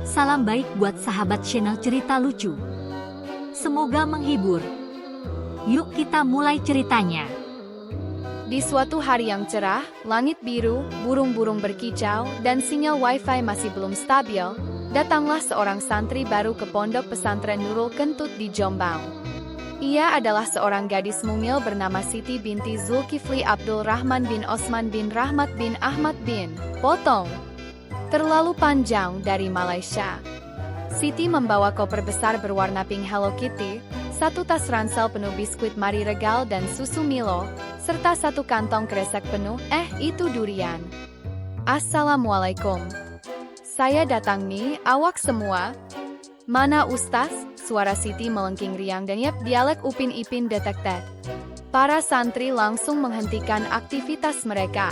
Salam baik buat sahabat channel cerita lucu. Semoga menghibur. Yuk kita mulai ceritanya. Di suatu hari yang cerah, langit biru, burung-burung berkicau, dan sinyal wifi masih belum stabil, datanglah seorang santri baru ke pondok pesantren Nurul Kentut di Jombang. Ia adalah seorang gadis mungil bernama Siti binti Zulkifli Abdul Rahman bin Osman bin Rahmat bin Ahmad bin Potong. Terlalu panjang dari Malaysia. Siti membawa koper besar berwarna pink Hello Kitty, satu tas ransel penuh biskuit Marie Regal dan susu Milo, serta satu kantong kresek penuh, itu durian. Assalamualaikum. Saya datang nih, awak semua. Mana Ustaz? Suara Siti melengking riang dan dialek Upin Ipin detek-tek. Para santri langsung menghentikan aktivitas mereka.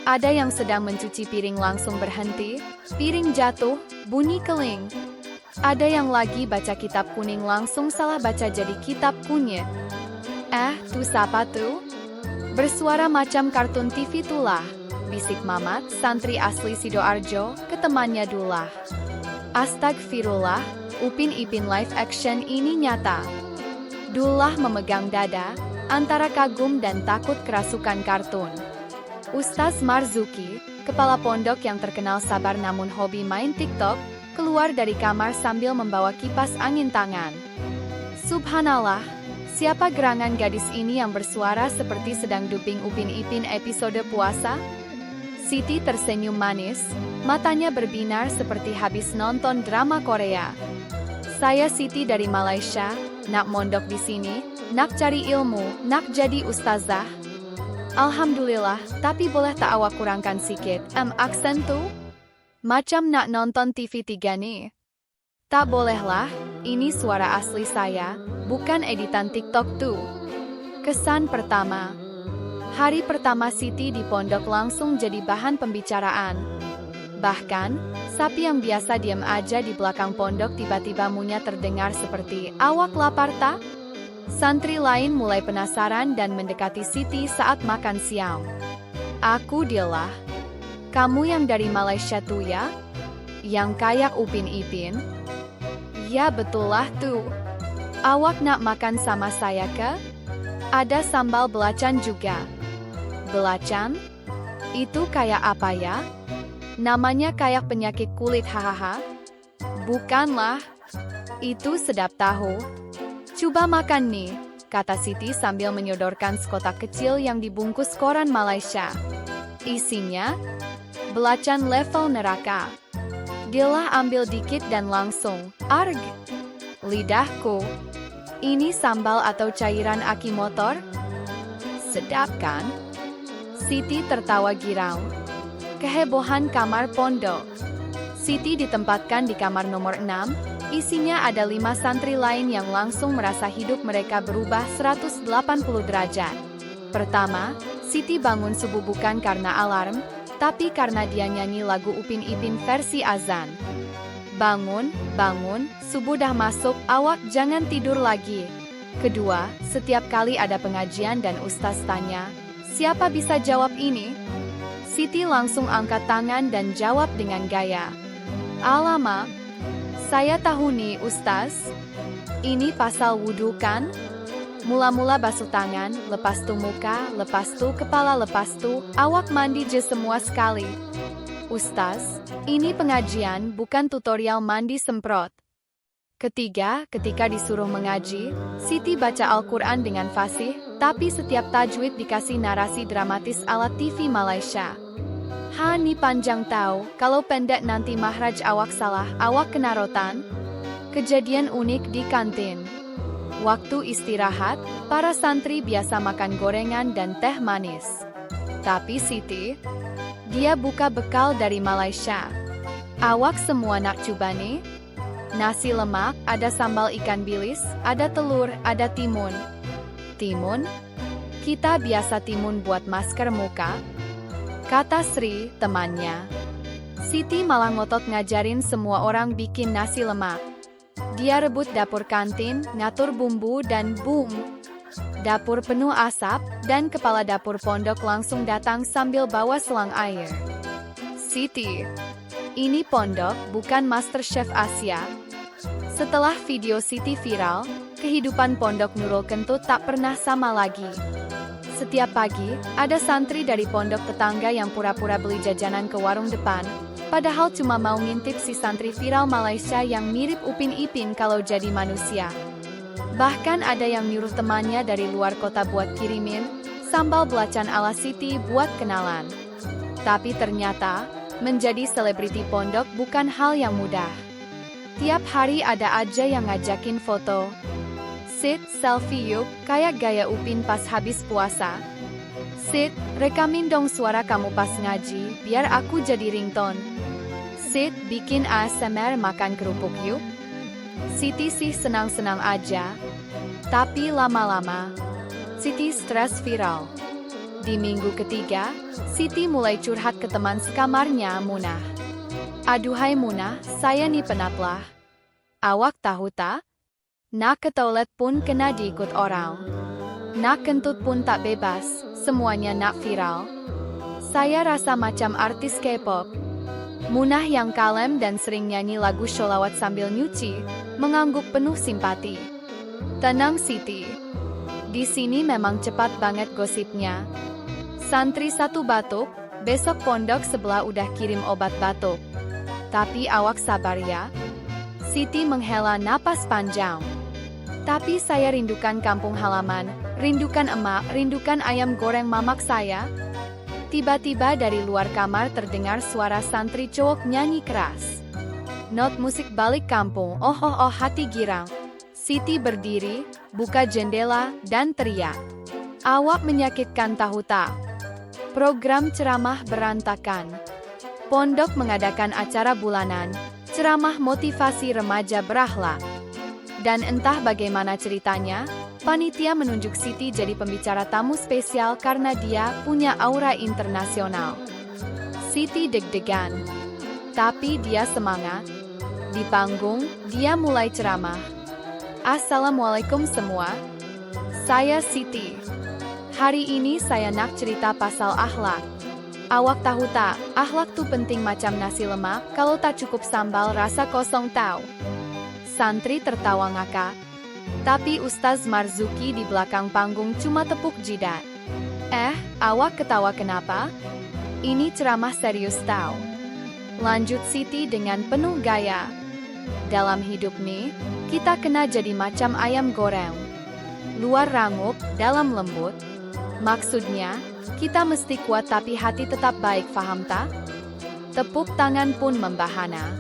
Ada yang sedang mencuci piring langsung berhenti, piring jatuh, bunyi keling. Ada yang lagi baca kitab kuning langsung salah baca jadi kitab kunyit. Tuh siapa tuh? Bersuara macam kartun TV tulah, bisik Mamat, santri asli Sidoarjo, ke temannya Dullah. Astagfirullah, Upin Ipin live action ini nyata. Dullah memegang dada, antara kagum dan takut kerasukan kartun. Ustaz Marzuki, kepala pondok yang terkenal sabar namun hobi main TikTok, keluar dari kamar sambil membawa kipas angin tangan. Subhanallah, siapa gerangan gadis ini yang bersuara seperti sedang duping Upin Ipin episode puasa? Siti tersenyum manis, matanya berbinar seperti habis nonton drama Korea. Saya Siti dari Malaysia, nak mondok di sini, nak cari ilmu, nak jadi ustazah. Alhamdulillah, tapi boleh tak awak kurangkan sikit, aksen tuh? Macam nak nonton TV3 nih. Tak bolehlah, ini suara asli saya, bukan editan TikTok tuh. Kesan pertama. Hari pertama Siti di pondok langsung jadi bahan pembicaraan. Bahkan, sapi yang biasa diam aja di belakang pondok tiba-tiba munya terdengar seperti, awak lapar tak? Santri lain mulai penasaran dan mendekati Siti saat makan siang. Aku Dila. Kamu yang dari Malaysia tuh ya? Yang kayak Upin Ipin? Ya betul lah tuh. Awak nak makan sama saya ke? Ada sambal belacan juga. Belacan? Itu kayak apa ya? Namanya kayak penyakit kulit hahaha. Bukanlah. Itu sedap tahu. Coba makan nih, kata Siti sambil menyodorkan sekotak kecil yang dibungkus koran Malaysia. Isinya, belacan level neraka. Dila ambil dikit dan langsung, arg! Lidahku, ini sambal atau cairan aki motor? Sedap kan? Siti tertawa girang. Kehebohan kamar pondok. Siti ditempatkan di kamar nomor 6, isinya ada 5 santri lain yang langsung merasa hidup mereka berubah 180 derajat. Pertama, Siti bangun subuh bukan karena alarm, tapi karena dia nyanyi lagu Upin Ipin versi azan. Bangun, bangun, subuh dah masuk, awak jangan tidur lagi. Kedua, setiap kali ada pengajian dan ustaz tanya, siapa bisa jawab ini? Siti langsung angkat tangan dan jawab dengan gaya. Alamak, saya tahu nih Ustaz. Ini pasal wudhu kan? Mula-mula basuh tangan, lepas tu muka, lepas tu kepala, lepas tu awak mandi je semua sekali. Ustaz, ini pengajian bukan tutorial mandi semprot. Ketiga, ketika disuruh mengaji, Siti baca Al-Quran dengan fasih, tapi setiap tajwid dikasih narasi dramatis ala TV Malaysia. Ni panjang tahu, kalau pendek nanti mahraj awak salah, awak kena rotan. Kejadian unik di kantin. Waktu istirahat, para santri biasa makan gorengan dan teh manis. Tapi Siti, dia buka bekal dari Malaysia. Awak semua nak coba nih? Nasi lemak, ada sambal ikan bilis, ada telur, ada timun. Timun? Kita biasa timun buat masker muka. Kata Sri, temannya. Siti malah ngotot ngajarin semua orang bikin nasi lemak. Dia rebut dapur kantin, ngatur bumbu dan boom. Dapur penuh asap, dan kepala dapur pondok langsung datang sambil bawa selang air. Siti, Ini pondok, bukan MasterChef Asia. Setelah video Siti viral, kehidupan pondok Nurul Kentut tak pernah sama lagi. Setiap pagi, ada santri dari pondok tetangga yang pura-pura beli jajanan ke warung depan, padahal cuma mau ngintip si santri viral Malaysia yang mirip Upin Ipin kalau jadi manusia. Bahkan ada yang nyuruh temannya dari luar kota buat kirimin sambal belacan ala Siti buat kenalan. Tapi ternyata, menjadi selebriti pondok bukan hal yang mudah. Tiap hari ada aja yang ngajakin foto. Sit, selfie yuk, kayak gaya Upin pas habis puasa. Sit, rekamin dong suara kamu pas ngaji, biar aku jadi ringtone. Sit, bikin ASMR makan kerupuk yuk. Siti sih senang-senang aja. Tapi lama-lama, Siti stres viral. Di minggu ketiga, Siti mulai curhat ke teman sekamarnya, Munah. Aduhai Munah, saya nih penat lah. Awak tahu tak? Nak ke toilet pun kena diikut orang. Nak kentut pun tak bebas, semuanya nak viral. Saya rasa macam artis K-pop. Munah yang kalem dan sering nyanyi lagu sholawat sambil nyuci, mengangguk penuh simpati. Tenang Siti. Di sini memang cepat banget gosipnya. Santri satu batuk, besok pondok sebelah udah kirim obat batuk. Tapi awak sabar ya. Siti menghela napas panjang. Tapi saya rindukan kampung halaman, rindukan emak, rindukan ayam goreng mamak saya. Tiba-tiba dari luar kamar terdengar suara santri cowok nyanyi keras. Not musik balik kampung, oh hati girang. Siti berdiri, buka jendela, dan teriak. Awak menyakitkan tahu tak? Program ceramah berantakan. Pondok mengadakan acara bulanan, ceramah motivasi remaja berakhlak. Dan entah bagaimana ceritanya, panitia menunjuk Siti jadi pembicara tamu spesial karena dia punya aura internasional. Siti deg-degan. Tapi dia semangat. Di panggung, dia mulai ceramah. Assalamualaikum semua. Saya Siti. Hari ini saya nak cerita pasal akhlak. Awak tahu tak, akhlak tuh penting macam nasi lemak, kalau tak cukup sambal rasa kosong tau. Santri tertawa ngakak. Tapi Ustaz Marzuki di belakang panggung cuma tepuk jidat. Awak ketawa kenapa? Ini ceramah serius tau. Lanjut Siti dengan penuh gaya. Dalam hidup nih, kita kena jadi macam ayam goreng. Luar rangup, dalam lembut. Maksudnya, kita mesti kuat tapi hati tetap baik, faham tak? Tepuk tangan pun membahana.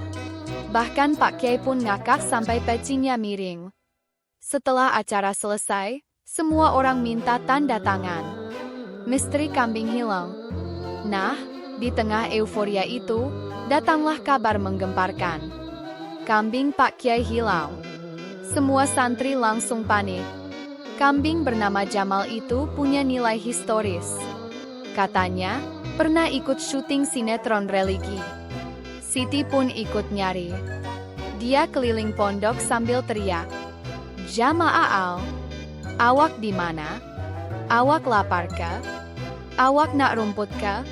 Bahkan Pak Kiai pun ngakak sampai pecinya miring. Setelah acara selesai, semua orang minta tanda tangan. Misteri kambing hilang. Nah, di tengah euforia itu, datanglah kabar menggemparkan. Kambing Pak Kiai hilang. Semua santri langsung panik. Kambing bernama Jamal itu punya nilai historis. Katanya, pernah ikut syuting sinetron religi. Siti pun ikut nyari. Dia keliling pondok sambil teriak. Jamaah, awak di mana? Awak lapar kah? Awak nak rumput kah?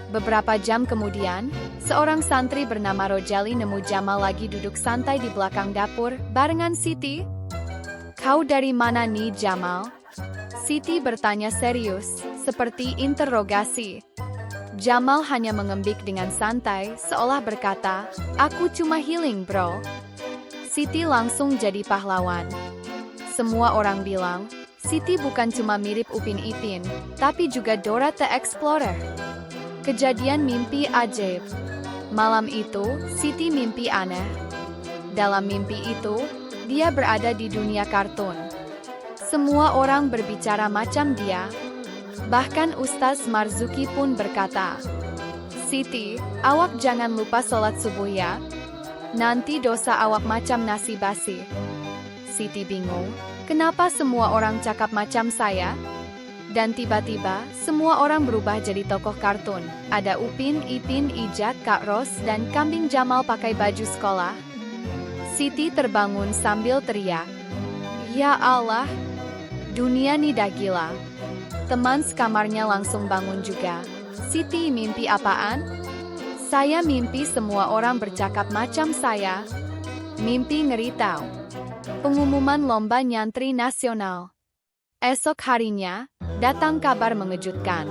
Beberapa jam kemudian, seorang santri bernama Rojali nemu Jamal lagi duduk santai di belakang dapur, barengan Siti. Kau dari mana nih Jamal? Siti bertanya serius, seperti interogasi. Jamal hanya mengembik dengan santai, seolah berkata, aku cuma healing bro. Siti langsung jadi pahlawan. Semua orang bilang, Siti bukan cuma mirip Upin Ipin, tapi juga Dora the Explorer. Kejadian mimpi ajaib. Malam itu, Siti mimpi aneh. Dalam mimpi itu, dia berada di dunia kartun. Semua orang berbicara macam dia. Bahkan Ustaz Marzuki pun berkata, Siti, awak jangan lupa sholat subuh ya. Nanti dosa awak macam nasi basi. Siti bingung, kenapa semua orang cakap macam saya? Dan tiba-tiba, semua orang berubah jadi tokoh kartun. Ada Upin, Ipin, Ijak, Kak Ros, dan kambing Jamal pakai baju sekolah. Siti terbangun sambil teriak. Ya Allah, dunia nih dah gila. Teman sekamarnya langsung bangun juga. Siti mimpi apaan? Saya mimpi semua orang bercakap macam saya. Mimpi ngeri tahu. Pengumuman lomba nyantri nasional. Esok harinya, datang kabar mengejutkan.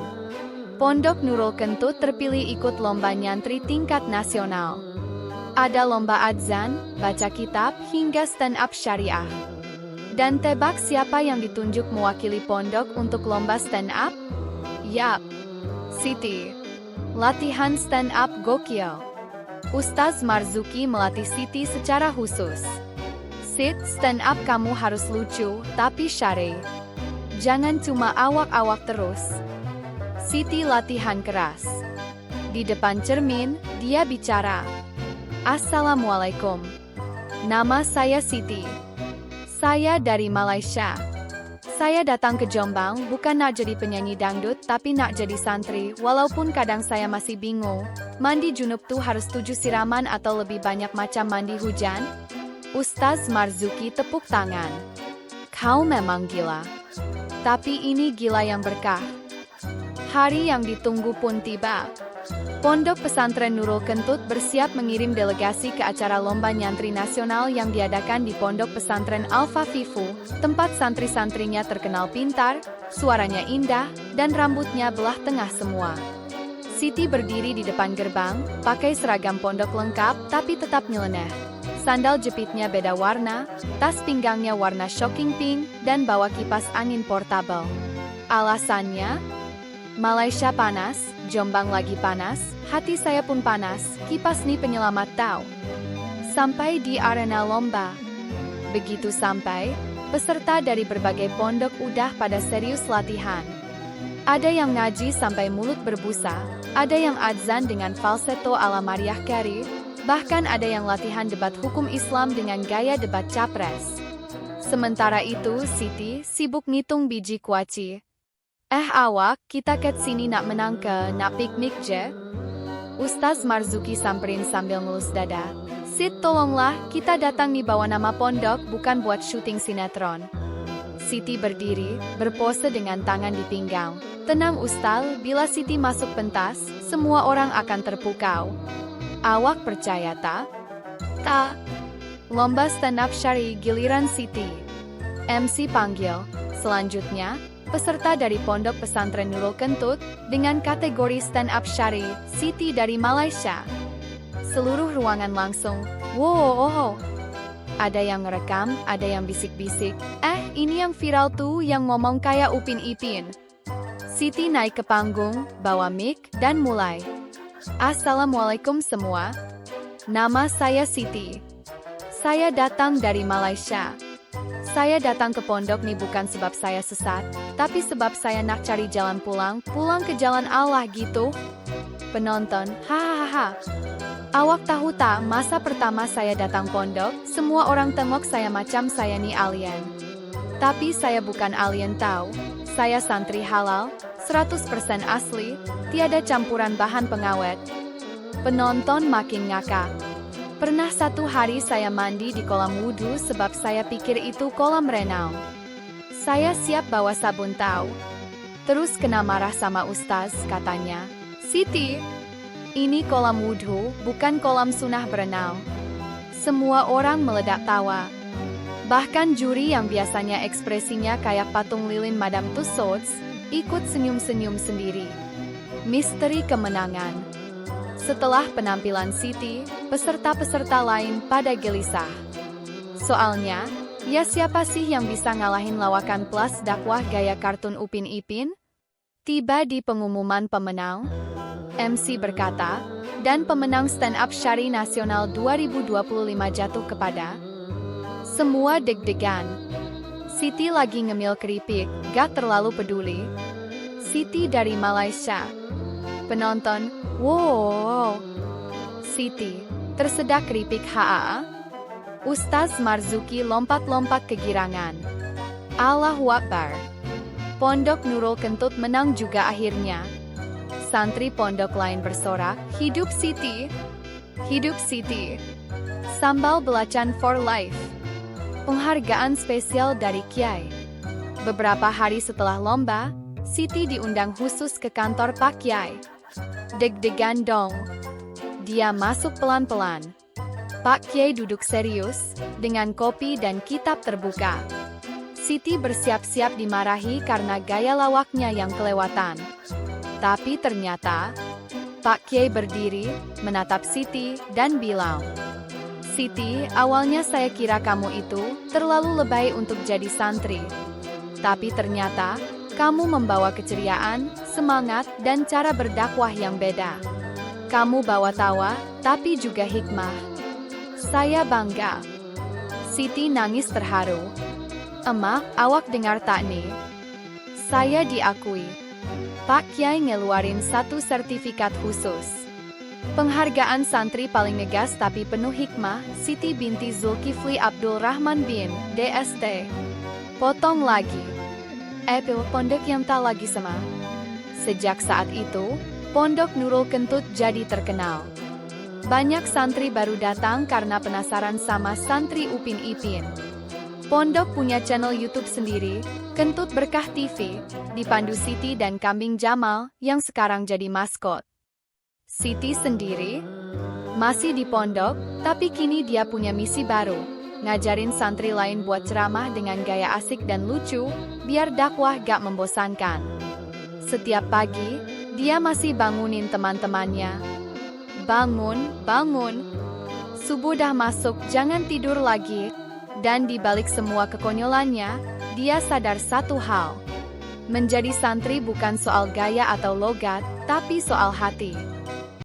Pondok Nurul Kentut terpilih ikut lomba nyantri tingkat nasional. Ada lomba adzan, baca kitab, hingga stand-up syariah. Dan tebak siapa yang ditunjuk mewakili pondok untuk lomba stand-up? Yap, Siti. Latihan stand-up gokil. Ustaz Marzuki melatih Siti secara khusus. Sit, stand-up kamu harus lucu, tapi syar'i. Jangan cuma awak-awak terus. Siti latihan keras. Di depan cermin, dia bicara. Assalamualaikum. Nama saya Siti. Saya dari Malaysia. Saya datang ke Jombang bukan nak jadi penyanyi dangdut tapi nak jadi santri, walaupun kadang saya masih bingung. Mandi junub tuh harus 7 siraman atau lebih banyak macam mandi hujan? Ustaz Marzuki tepuk tangan. Kau memang gila. Tapi ini gila yang berkah. Hari yang ditunggu pun tiba. Pondok Pesantren Nurul Kentut bersiap mengirim delegasi ke acara lomba nyantri nasional yang diadakan di Pondok Pesantren Al-Fafifu, tempat santri-santrinya terkenal pintar, suaranya indah, dan rambutnya belah tengah semua. Siti berdiri di depan gerbang, pakai seragam pondok lengkap tapi tetap nyeleneh. Sandal jepitnya beda warna, tas pinggangnya warna shocking pink, dan bawa kipas angin portable. Alasannya? Malaysia panas, Jombang lagi panas, hati saya pun panas, kipas nih penyelamat tau. Sampai di arena lomba. Begitu sampai, peserta dari berbagai pondok udah pada serius latihan. Ada yang ngaji sampai mulut berbusa, ada yang adzan dengan falsetto ala Mariah Carey, bahkan ada yang latihan debat hukum Islam dengan gaya debat capres. Sementara itu, Siti sibuk ngitung biji kuaci. Awak, kita ket sini nak menang ke, nak piknik je? Ustaz Marzuki samperin sambil ngelus dada. Sit, tolonglah, kita datang nih bawa nama pondok, bukan buat syuting sinetron. Siti berdiri, berpose dengan tangan di pinggang. Tenang Ustaz, bila Siti masuk pentas, semua orang akan terpukau. Awak percaya tak? Tak. Lomba stand-up syari giliran Siti. MC panggil. Selanjutnya, peserta dari Pondok Pesantren Nurul Kentut, dengan kategori stand-up syari, Siti dari Malaysia. Seluruh ruangan langsung, wow. Ada yang ngerekam, ada yang bisik-bisik. Ini yang viral tuh yang ngomong kayak Upin Ipin. Siti naik ke panggung, bawa mic, dan mulai. Assalamualaikum semua. Nama saya Siti. Saya datang dari Malaysia. Saya datang ke pondok nih bukan sebab saya sesat, tapi sebab saya nak cari jalan pulang ke jalan Allah gitu. Penonton, hahaha. Awak tahu tak, masa pertama saya datang pondok, semua orang tengok saya macam saya nih alien. Tapi saya bukan alien tahu. Saya santri halal, 100% asli, tiada campuran bahan pengawet. Penonton makin ngakak. Pernah satu hari saya mandi di kolam wudhu sebab saya pikir itu kolam renang. Saya siap bawa sabun tahu. Terus kena marah sama ustaz, katanya. Siti, ini kolam wudhu, bukan kolam sunnah berenang. Semua orang meledak tawa. Bahkan juri yang biasanya ekspresinya kayak patung lilin Madame Tussauds, ikut senyum-senyum sendiri. Misteri kemenangan. Setelah penampilan Siti, peserta-peserta lain pada gelisah. Soalnya, ya siapa sih yang bisa ngalahin lawakan plus dakwah gaya kartun Upin Ipin? Tiba di pengumuman pemenang, MC berkata, dan pemenang stand-up syari nasional 2025 jatuh kepada. Semua deg-degan. Siti lagi ngemil keripik, gak terlalu peduli. Siti dari Malaysia. Penonton, wow. Siti, tersedak keripik HAA. Ustaz Marzuki lompat-lompat kegirangan. Allahu Akbar. Pondok Nurul Kentut menang juga akhirnya. Santri pondok lain bersorak, hidup Siti. Hidup Siti. Sambal belacan for life. Penghargaan spesial dari Kiai. Beberapa hari setelah lomba, Siti diundang khusus ke kantor Pak Kiai. Deg-degan dong. Dia masuk pelan-pelan. Pak Kiai duduk serius, dengan kopi dan kitab terbuka. Siti bersiap-siap dimarahi karena gaya lawaknya yang kelewatan. Tapi ternyata, Pak Kiai berdiri, menatap Siti, dan bilang, "Siti, awalnya saya kira kamu itu terlalu lebay untuk jadi santri. Tapi ternyata, kamu membawa keceriaan, semangat, dan cara berdakwah yang beda. Kamu bawa tawa, tapi juga hikmah. Saya bangga." Siti nangis terharu. "Emak, awak dengar tak nih? Saya diakui. Pak Kiai ngeluarin satu sertifikat khusus. Penghargaan santri paling ngegas tapi penuh hikmah, Siti binti Zulkifli Abdul Rahman bin DST. Potong lagi. Pondok yang tak lagi sama." Sejak saat itu, Pondok Nurul Kentut jadi terkenal. Banyak santri baru datang karena penasaran sama santri Upin Ipin. Pondok punya channel YouTube sendiri, Kentut Berkah TV, dipandu Siti dan Kambing Jamal, yang sekarang jadi maskot. Siti sendiri masih di pondok, tapi kini dia punya misi baru, ngajarin santri lain buat ceramah dengan gaya asik dan lucu, biar dakwah gak membosankan. Setiap pagi, dia masih bangunin teman-temannya. "Bangun, bangun. Subuh dah masuk, jangan tidur lagi." Dan di balik semua kekonyolannya, dia sadar satu hal. Menjadi santri bukan soal gaya atau logat, tapi soal hati.